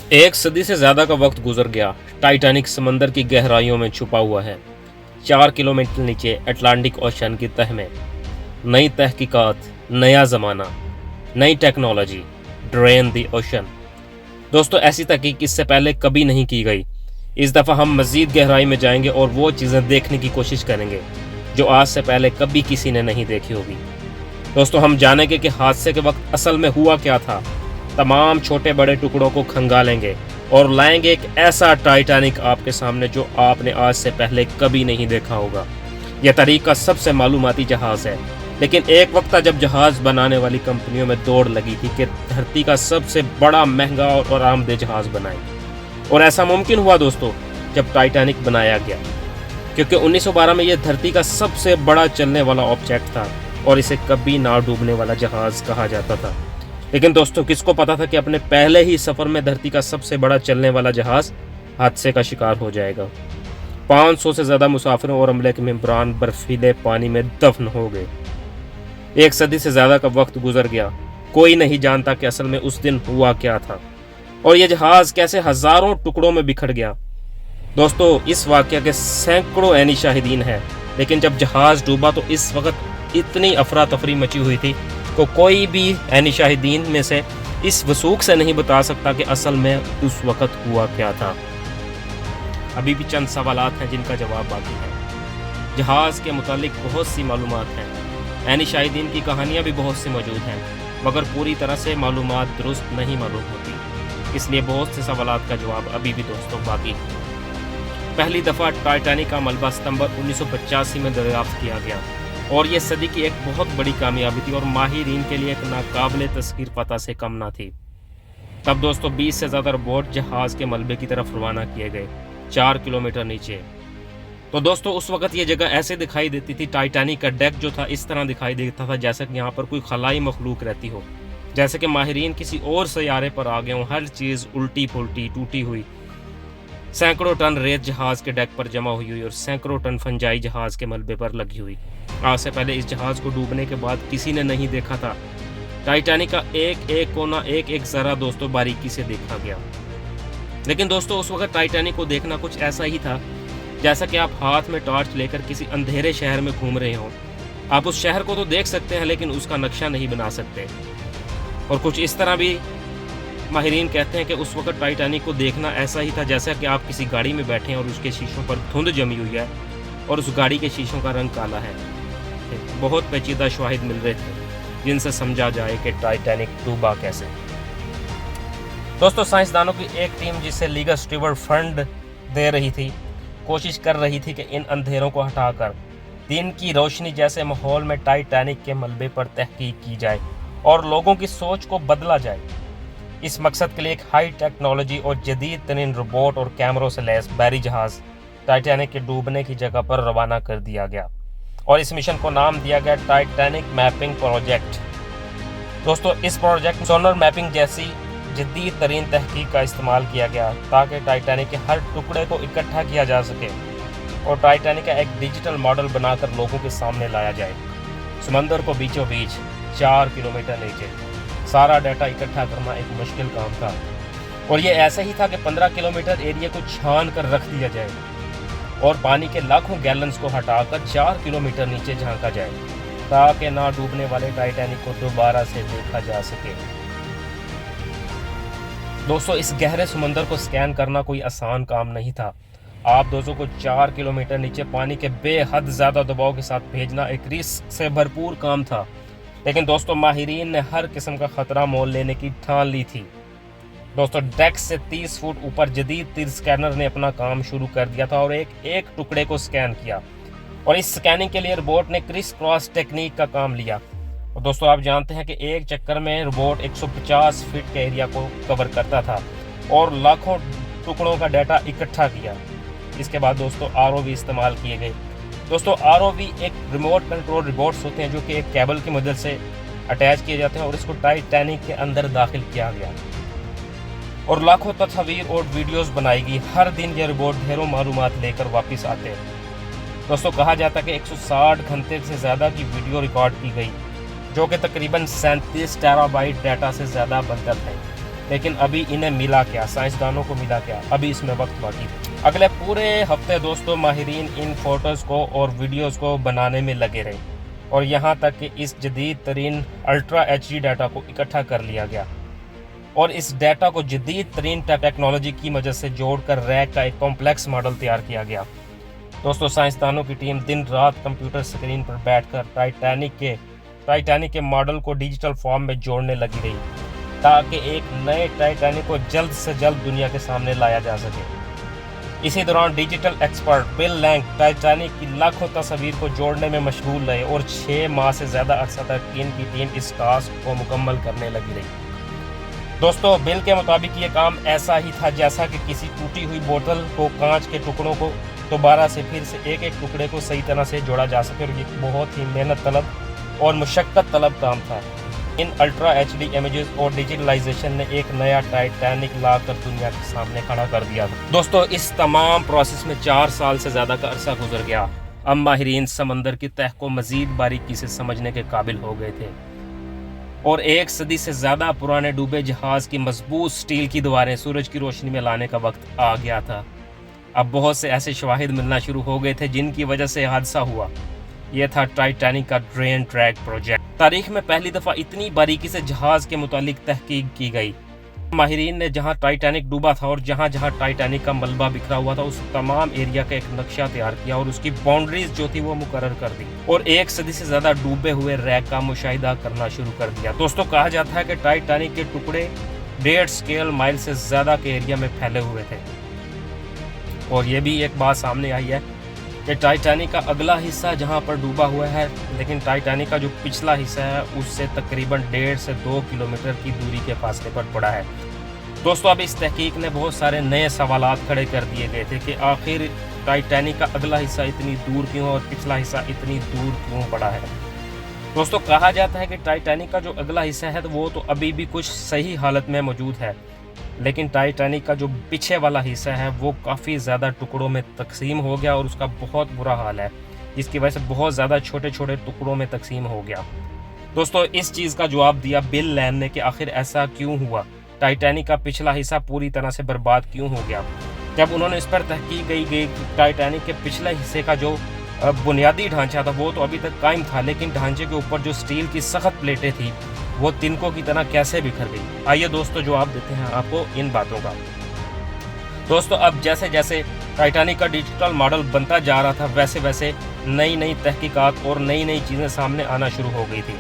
एक सदी से ज्यादा का वक्त गुजर गया। टाइटैनिक समंदर की गहराइयों में छुपा हुआ है। 4 किलोमीटर नीचे अटलांटिक ओशन की तह में। नई तहकीकात, नया जमाना, नई टेक्नोलॉजी। Drain the ocean. दोस्तों, ऐसी तहकीक इससे पहले कभी नहीं की गई। इस दफा हम मजीद गहराई में जाएंगे और वो चीजें देखने की कोशिश करेंगे जो आज से पहले कभी किसी ने नहीं देखी होगी। दोस्तों, हम जानेंगे कि हादसे के वक्त असल में हुआ क्या था। तमाम छोटे बड़े टुकड़ों को खंगालेंगे और लाएंगे एक ऐसा टाइटैनिक आपके सामने जो आपने आज से पहले कभी नहीं देखा होगा। यह तारीख का सबसे मालूमाती जहाज है, लेकिन एक वक्त था जब जहाज बनाने वाली कंपनियों में दौड़ लगी थी कि धरती का सबसे बड़ा, महंगा और आरामदेह जहाज बनाए। और ऐसा मुमकिन हुआ दोस्तों जब टाइटैनिक बनाया गया, क्योंकि 1912 में यह धरती का सबसे बड़ा चलने वाला ऑब्जेक्ट था और इसे कभी ना डूबने वाला जहाज कहा जाता था। लेकिन दोस्तों, किसको पता था कि अपने पहले ही सफर में धरती का सबसे बड़ा चलने वाला जहाज हादसे का शिकार हो जाएगा। 500 से ज्यादा मुसाफिरों और अमले के मेंबरान बर्फीले पानी में दफन हो गए। एक सदी से ज्यादा का वक्त गुजर गया। कोई नहीं जानता कि असल में उस दिन हुआ क्या था और यह जहाज कैसे हजारों टुकड़ों में बिखर गया। दोस्तों, इस वाकया के सैकड़ों ऐनी शाहिदीन हैं, लेकिन जब जहाज डूबा तो इस वक्त इतनी अफरा तफरी मची हुई थी तो कोई भी ऐनी शाहिदीन में से इस वसूख से नहीं बता सकता कि असल में उस वक्त हुआ क्या था। अभी भी चंद सवालात हैं जिनका जवाब बाकी है। जहाज के मुतालिक बहुत सी मालूमात हैं, ऐनी शाहिदीन की कहानियां भी बहुत सी मौजूद हैं, मगर पूरी तरह से मालूमात दुरुस्त नहीं मालूम होती। इसलिए बहुत से सवालात का जवाब अभी भी दोस्तों बाकी है। पहली दफ़ा टाइटैनिक का मलबा सितंबर 1985 में दरियाफ्त किया गया और यह सदी की एक बहुत बड़ी कामयाबी थी और माहिरीन के लिए एक नाकाबिले तस्खीर पता से कम ना थी। तब दोस्तों 20 से ज़्यादा रोबोट जहाज़ के मलबे की तरफ रवाना किए गए 4 किलोमीटर नीचे। तो दोस्तों, उस वक्त ये जगह ऐसे दिखाई देती थी, टाइटैनिक का डेक जो था इस तरह दिखाई देता था जैसे कि यहाँ पर कोई खलाई मखलूक रहती हो, जैसे कि माहिरीन किसी और सैयारे पर आ गए हों। हर चीज़ उल्टी पुल्टी, टूटी हुई। सैकड़ों टन रेत जहाज के डेक पर जमा हुई और सैकड़ों टन फंजाई जहाज के मलबे पर लगी हुई। आज से पहले इस जहाज को डूबने के बाद किसी ने नहीं देखा था। टाइटैनिक का एक एक कोना, एक एक जरा दोस्तों बारीकी से देखा गया। लेकिन दोस्तों, उस वक्त टाइटैनिक को देखना कुछ ऐसा ही था जैसा कि आप हाथ में टॉर्च लेकर किसी अंधेरे शहर में घूम रहे हो। आप उस शहर को तो देख सकते हैं लेकिन उसका नक्शा नहीं बना सकते। और कुछ इस तरह भी माहिरीन कहते हैं कि उस वक्त टाइटैनिक को देखना ऐसा ही था जैसा कि आप किसी गाड़ी में बैठे हैं और उसके शीशों पर धुंध जमी हुई है और उस गाड़ी के शीशों का रंग काला है। बहुत पेचीदा शवाहिद मिल रहे थे जिनसे समझा जाए कि टाइटैनिक डूबा कैसे। दोस्तों, साइंसदानों की एक टीम जिसे लीगा स्टीवर्ट फंड दे रही थी, कोशिश कर रही थी कि इन अंधेरों को हटाकर दिन की रोशनी जैसे माहौल में टाइटैनिक के मलबे पर तहकीक की जाए और लोगों की सोच को बदला जाए। इस मकसद के लिए एक हाई टेक्नोलॉजी और जदीद तरीन रोबोट और कैमरों से लैस बहरी जहाज टाइटैनिक के डूबने की जगह पर रवाना कर दिया गया और इस मिशन को नाम दिया गया टाइटैनिक मैपिंग प्रोजेक्ट। दोस्तों, इस प्रोजेक्ट में सोनर मैपिंग जैसी जदीद तरीन तहकीक का इस्तेमाल किया गया ताकि टाइटैनिक के हर टुकड़े को इकट्ठा किया जा सके और टाइटैनिक का एक डिजिटल मॉडल बनाकर लोगों के सामने लाया जाए। समंदर को बीचों बीच 4 किलोमीटर नीचे सारा डाटा इकट्ठा करना एक मुश्किल काम था और ये ऐसा ही था कि 15 किलोमीटर एरिया को छान कर रख दिया जाए और पानी के लाखों गैलन्स को हटाकर 4 किलोमीटर नीचे झांका जाए ताकि ना डूबने वाले टाइटैनिक को दोबारा से देखा जा सके। दोस्तों, इस गहरे समंदर को स्कैन करना कोई आसान काम नहीं था। आप दोस्तों को 4 किलोमीटर नीचे पानी के बेहद ज़्यादा दबाव के साथ भेजना एक रिस्क से भरपूर काम था, लेकिन दोस्तों माहिरीन ने हर किस्म का खतरा मोल लेने की ठान ली थी। दोस्तों, डेक से 30 फुट ऊपर जदीद तीर स्कैनर ने अपना काम शुरू कर दिया था और एक एक टुकड़े को स्कैन किया और इस स्कैनिंग के लिए रोबोट ने क्रिस क्रॉस टेक्निक का काम लिया। और दोस्तों, आप जानते हैं कि एक चक्कर में रोबोट 150 फीट के एरिया को कवर करता था और लाखों टुकड़ों का डाटा इकट्ठा किया। इसके बाद दोस्तों ROV इस्तेमाल किए गए। दोस्तों, ROV एक रिमोट कंट्रोल रोबोट्स होते हैं जो कि एक केबल की मदद से अटैच किए जाते हैं और इसको टाइटैनिक के अंदर दाखिल किया गया और लाखों तस्वीर और वीडियोस बनाई गई। हर दिन ये रोबोट ढेरों मालूमात लेकर वापस आते हैं। दोस्तों, कहा जाता है कि 160 घंटे से ज़्यादा की वीडियो रिकॉर्ड की गई जो कि तकरीबन 37 टेराबाइट डाटा से ज़्यादा बनता है। लेकिन अभी इन्हें मिला क्या, साइंसदानों को मिला क्या, अभी इसमें वक्त बाकी है। अगले पूरे हफ्ते दोस्तों माहिरीन इन फोटोज़ को और वीडियोज़ को बनाने में लगे रहे और यहाँ तक कि इस जदीद तरीन अल्ट्रा HD डाटा को इकट्ठा कर लिया गया और इस डाटा को जदीद तरीन टेक्नोलॉजी की मदद से जोड़कर रैक का एक कॉम्प्लेक्स मॉडल तैयार किया गया। दोस्तों साइंसदानों की टीम दिन रात कंप्यूटर स्क्रीन पर बैठकर टाइटैनिक के मॉडल को डिजिटल फॉर्म में जोड़ने लगी रही ताकि एक नए टाइटैनिक को जल्द से जल्द दुनिया के सामने लाया जा सके। इसी दौरान digital expert Bill Lang Titanic की लाखों तस्वीर को जोड़ने में मशगूल रहे और 6 माह से ज़्यादा अरसा तक इनकी टीम इस टास्क को मुकम्मल करने लगी रही। दोस्तों बिल के मुताबिक ये काम ऐसा ही था जैसा कि किसी टूटी हुई बोतल को कांच के टुकड़ों को दोबारा से फिर से एक एक टुकड़े को सही तरह से जोड़ा जा सके और ये बहुत ही मेहनत तलब और मुशक्क़त तलब काम था। इन अल्ट्रा HD इमेजेस और डिजिटलाइजेशन ने एक नया टाइटैनिक लाकर दुनिया के सामने खड़ा कर दिया। दोस्तों इस तमाम प्रोसेस में 4 साल से ज़्यादा का अरसा गुजर गया। अब माहिरीन समंदर की तह को मज़ीद बारीकी से समझने के काबिल हो गए थे और 1 सदी से ज़्यादा पुराने डूबे जहाज़ की मजबूत स्टील की दीवारें सूरज की रोशनी में लाने का वक्त आ गया था। अब बहुत से ऐसे शवाहिद मिलना शुरू हो गए थे जिनकी वजह से हादसा हुआ। यह था टाइटैनिक का ड्रेन ट्रैक प्रोजेक्ट। तारीख में पहली दफ़ा इतनी बारीकी से जहाज़ के मुतालिक तहकीक की गई। माहिरीन ने जहां टाइटैनिक डूबा था और जहां जहां टाइटैनिक का मलबा बिखरा हुआ था उस तमाम एरिया का एक नक्शा तैयार किया और उसकी बाउंड्रीज जो थी वो मुकर्रर कर दी और 1 सदी से ज़्यादा डूबे हुए रैक का मुशाहिदा करना शुरू कर दिया। दोस्तों कहा जाता है कि टाइटैनिक के टुकड़े 1.5 स्केल माइल से ज़्यादा के एरिया में फैले हुए थे और ये भी एक बात सामने आई है कि टाइटैनिक का अगला हिस्सा जहां पर डूबा हुआ है लेकिन टाइटैनिक का जो पिछला हिस्सा है उससे तकरीबन 1.5 से 2 किलोमीटर की दूरी के फासले पर पड़ा है। दोस्तों अब इस तहकीक ने बहुत सारे नए सवालात खड़े कर दिए गए थे कि आखिर टाइटैनिक का अगला हिस्सा इतनी दूर क्यों और पिछला हिस्सा इतनी दूर क्यों पड़ा है। दोस्तों कहा जाता है कि टाइटैनिक का जो अगला हिस्सा है वो तो अभी भी कुछ सही हालत में मौजूद है लेकिन टाइटैनिक का जो पीछे वाला हिस्सा है वो काफ़ी ज़्यादा टुकड़ों में तकसीम हो गया और उसका बहुत बुरा हाल है जिसकी वजह से बहुत ज़्यादा छोटे छोटे टुकड़ों में तकसीम हो गया। दोस्तों इस चीज़ का जवाब दिया बिल लैंग ने कि आखिर ऐसा क्यों हुआ, टाइटैनिक का पिछला हिस्सा पूरी तरह से बर्बाद क्यों हो गया। जब उन्होंने इस पर तहकीक गई टाइटैनिक के पिछले हिस्से का जो बुनियादी ढांचा था वो तो अभी तक कायम था लेकिन ढांचे के ऊपर जो स्टील की सख्त प्लेटें थी वो तिनकों की तरह कैसे बिखर गई। आइए दोस्तों जवाब देते हैं आपको इन बातों का। दोस्तों अब जैसे जैसे टाइटैनिक का डिजिटल मॉडल बनता जा रहा था वैसे वैसे नई नई तहकीकात और नई नई चीज़ें सामने आना शुरू हो गई थी।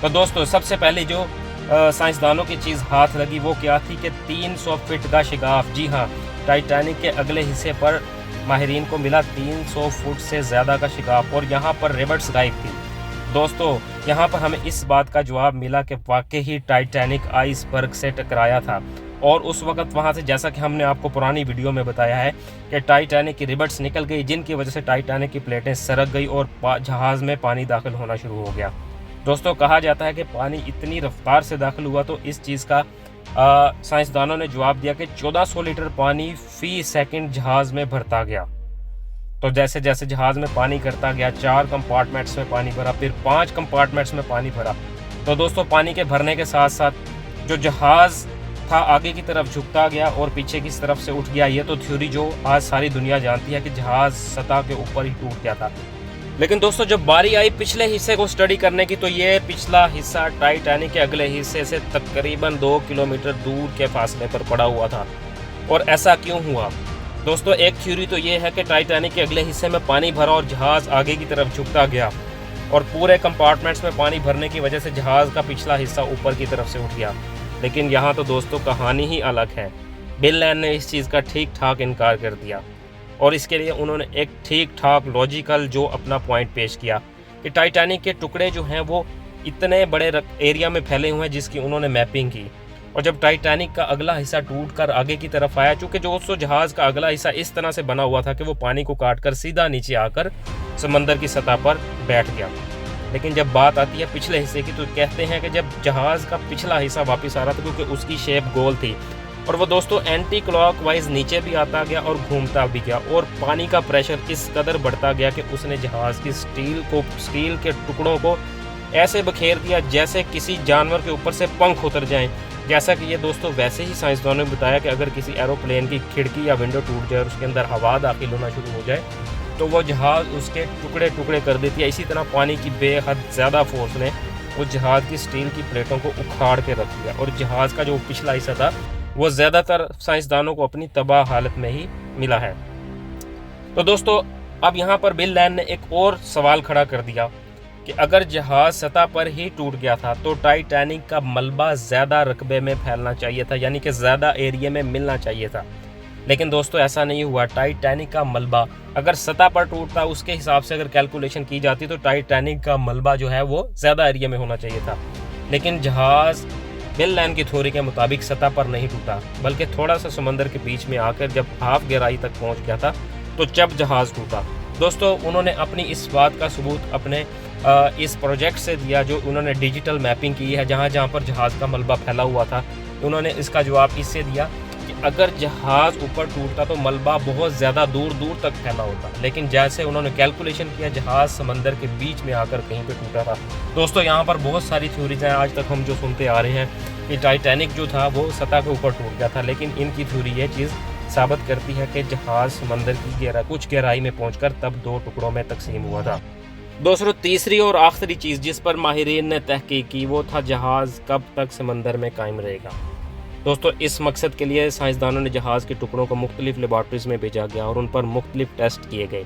तो दोस्तों सबसे पहले जो साइंसदानों की चीज़ हाथ लगी वो क्या थी कि 300 फीट का शिगाफ। जी हाँ, टाइटैनिक के अगले हिस्से पर माहिरीन को मिला 300 फुट से ज़्यादा का शिगाफ और यहाँ पर रिवर्ट्स गायब थी। दोस्तों यहाँ पर हमें इस बात का जवाब मिला कि वाकई ही टाइटैनिक आइसबर्ग से टकराया था और उस वक्त वहाँ से जैसा कि हमने आपको पुरानी वीडियो में बताया है कि टाइटैनिक की रिवर्ट्स निकल गई जिनकी वजह से टाइटैनिक की प्लेटें सरक गई और जहाज़ में पानी दाखिल होना शुरू हो गया। दोस्तों कहा जाता है कि पानी इतनी रफ्तार से दाखिल हुआ तो इस चीज़ का साइंसदानों ने जवाब दिया कि 1400 लीटर पानी फी सेकंड जहाज़ में भरता गया। तो जैसे जैसे जहाज़ में पानी करता गया 4 कंपार्टमेंट्स में पानी भरा, फिर 5 कंपार्टमेंट्स में पानी भरा। तो दोस्तों पानी के भरने के साथ साथ जो जहाज़ था आगे की तरफ झुकता गया और पीछे की तरफ से उठ गया। ये तो थ्योरी जो आज सारी दुनिया जानती है कि जहाज़ सतह के ऊपर ही टूट गया था। लेकिन दोस्तों जब बारी आई पिछले हिस्से को स्टडी करने की तो ये पिछला हिस्सा टाइटैनिक के अगले हिस्से से तकरीबन 2 किलोमीटर दूर के फासले पर पड़ा हुआ था। और ऐसा क्यों हुआ? दोस्तों एक थ्योरी तो ये है कि टाइटैनिक के अगले हिस्से में पानी भरा और जहाज़ आगे की तरफ झुकता गया और पूरे कंपार्टमेंट्स में पानी भरने की वजह से जहाज़ का पिछला हिस्सा ऊपर की तरफ से उठ गया। लेकिन यहाँ तो दोस्तों कहानी ही अलग है। बिल लैंग ने इस चीज़ का ठीक ठाक इनकार कर दिया और इसके लिए उन्होंने एक ठीक ठाक लॉजिकल जो अपना पॉइंट पेश किया कि टाइटैनिक के टुकड़े जो हैं वो इतने बड़े एरिया में फैले हुए हैं जिसकी उन्होंने मैपिंग की। और जब टाइटैनिक का अगला हिस्सा टूटकर आगे की तरफ आया, चूँकि जो जहाज़ का अगला हिस्सा इस तरह से बना हुआ था कि वो पानी को काटकर सीधा नीचे आकर समंदर की सतह पर बैठ गया। लेकिन जब बात आती है पिछले हिस्से की तो कहते हैं कि जब जहाज़ का पिछला हिस्सा वापस आ रहा था क्योंकि उसकी शेप गोल थी और वो दोस्तों एंटी क्लॉकवाइज नीचे भी आता गया और घूमता भी गया और पानी का प्रेशर इस कदर बढ़ता गया कि उसने जहाज़ की स्टील के टुकड़ों को ऐसे बखेर दिया जैसे किसी जानवर के ऊपर से पंख उतर जाएं। जैसा कि ये दोस्तों वैसे ही साइंसदानों ने बताया कि अगर किसी एरोप्लेन की खिड़की या विंडो टूट जाए और उसके अंदर हवा दाखिल होना शुरू हो जाए तो वो जहाज़ उसके टुकड़े टुकड़े कर देती है। इसी तरह पानी की बेहद ज़्यादा फोर्स ने उस जहाज़ की स्टील की प्लेटों को उखाड़ के रख दिया और जहाज़ का जो पिछला हिस्सा था वो ज़्यादातर साइंसदानों को अपनी तबाह हालत में ही मिला है। तो दोस्तों अब यहाँ पर बिल लैन ने एक और सवाल खड़ा कर दिया कि अगर जहाज सतह पर ही टूट गया था तो टाइटैनिक का मलबा ज़्यादा रकबे में फैलना चाहिए था, यानी कि ज़्यादा एरिया में मिलना चाहिए था। लेकिन दोस्तों ऐसा नहीं हुआ। टाइटैनिक का मलबा अगर सतह पर टूटता उसके हिसाब से अगर कैलकुलेशन की जाती तो टाइटैनिक का मलबा जो है वो ज़्यादा एरिया में होना चाहिए था। लेकिन जहाज़ बिल लैन की थ्योरी के मुताबिक सतह पर नहीं टूटा, बल्कि थोड़ा सा समंदर के बीच में आकर जब हाफ गहराई तक पहुंच गया था तो जब जहाज़ टूटा। दोस्तों उन्होंने अपनी इस बात का सबूत अपने इस प्रोजेक्ट से दिया जो उन्होंने डिजिटल मैपिंग की है, जहाँ जहाँ पर जहाज़ का मलबा फैला हुआ था। उन्होंने इसका जवाब इससे दिया कि अगर जहाज़ ऊपर टूटता तो मलबा बहुत ज़्यादा दूर दूर तक फैला होता, लेकिन जैसे उन्होंने कैलकुलेशन किया जहाज़ समंदर के बीच में आकर कहीं पे टूटा था। दोस्तों यहाँ पर बहुत सारी थ्योरीज हैं आज तक हम जो सुनते आ रहे हैं कि टाइटैनिक जो था वो सतह के ऊपर टूट गया था, लेकिन इनकी थ्योरी ये चीज़ साबित करती है कि जहाज़ समंदर की कुछ गहराई में पहुंचकर तब दो टुकड़ों में तकसीम हुआ था। दोस्तों तीसरी और आखिरी चीज़ जिस पर माहिरीन ने तहकीक की वो था जहाज़ कब तक समंदर में कायम रहेगा। दोस्तों इस मकसद के लिए साइंसदानों ने जहाज़ के टुकड़ों को मुख्तलिफ लेबॉर्ट्रीज में भेजा गया और उन पर मुख्तलिफ टेस्ट किए गए।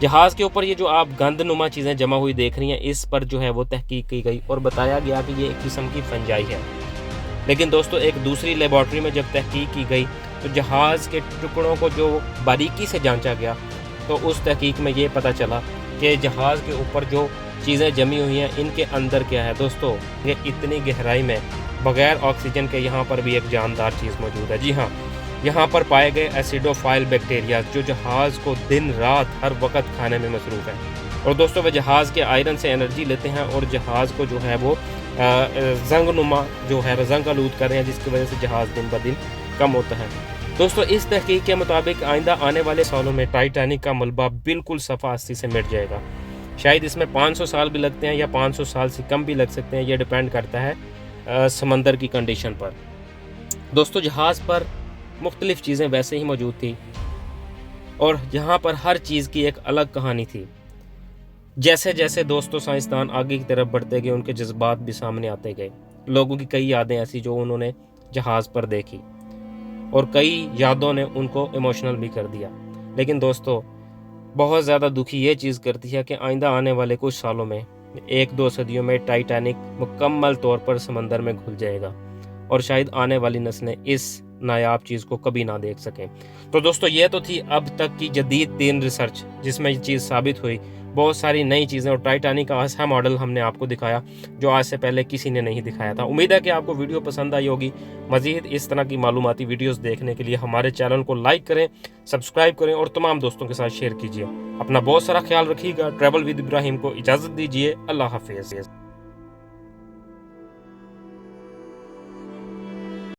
जहाज़ के ऊपर ये जो आप गंदनुमा चीज़ें जमा हुई देख रही हैं इस पर जो है वो तहकीक की गई और बताया गया कि ये एक किस्म की फंजाई है। लेकिन दोस्तों एक दूसरी लेबॉर्ट्री में जब तहकीक की गई तो जहाज़ के टुकड़ों को जो बारीकी से जांचा गया तो उस तहकीक में ये पता चला कि जहाज़ के ऊपर जो चीज़ें जमी हुई हैं इनके अंदर क्या है। दोस्तों ये इतनी गहराई में बग़ैर ऑक्सीजन के यहाँ पर भी एक जानदार चीज़ मौजूद है। जी हाँ, यहाँ पर पाए गए एसिडोफाइल बैक्टीरिया जो जहाज़ को दिन रात हर वक्त खाने में मसरूफ़ है। और दोस्तों वे जहाज़ के आयरन से एनर्जी लेते हैं और जहाज़ को जो है वो जंगनुमा जो है जंग आलूद कर रहे हैं, जिसकी वजह से जहाज़ दिन ब दिन कम होता है। दोस्तों इस तहकीक के मुताबिक आइंदा आने वाले सालों में टाइटैनिक का मलबा बिल्कुल सफ़ा अस्सी से मिट जाएगा। शायद इसमें 500 साल भी लगते हैं या 500 साल से कम भी लग सकते हैं, यह डिपेंड करता है समंदर की कंडीशन पर। दोस्तों जहाज़ पर मुख्तलिफ़ चीज़ें वैसे ही मौजूद थी और यहाँ पर हर चीज़ की एक अलग कहानी थी। जैसे जैसे दोस्तों साइंसदान आगे की तरफ बढ़ते गए उनके जज्बात भी सामने आते गए। लोगों की कई यादें ऐसी जो उन्होंने जहाज़ पर देखी और कई यादों ने उनको इमोशनल भी कर दिया। लेकिन दोस्तों बहुत ज़्यादा दुखी ये चीज़ करती है कि आइंदा आने वाले कुछ सालों में 1-2 सदियों में टाइटैनिक मुकम्मल तौर पर समंदर में घुल जाएगा और शायद आने वाली नस्लें इस नायाब चीज़ को कभी ना देख सकें। तो दोस्तों ये तो थी अब तक की जदीद तीन रिसर्च जिसमें ये चीज़ साबित हुई। बहुत सारी नई चीज़ें और टाइटैनिक का ऐसा मॉडल हमने आपको दिखाया जो आज से पहले किसी ने नहीं दिखाया था। उम्मीद है कि आपको वीडियो पसंद आई होगी। मज़ीद इस तरह की मालूमाती वीडियोस देखने के लिए हमारे चैनल को लाइक करें, सब्सक्राइब करें और तमाम दोस्तों के साथ शेयर कीजिए। अपना बहुत सारा ख्याल रखिएगा। ट्रैवल विद इब्राहिम को इजाज़त दीजिए। अल्लाह हाफिज़।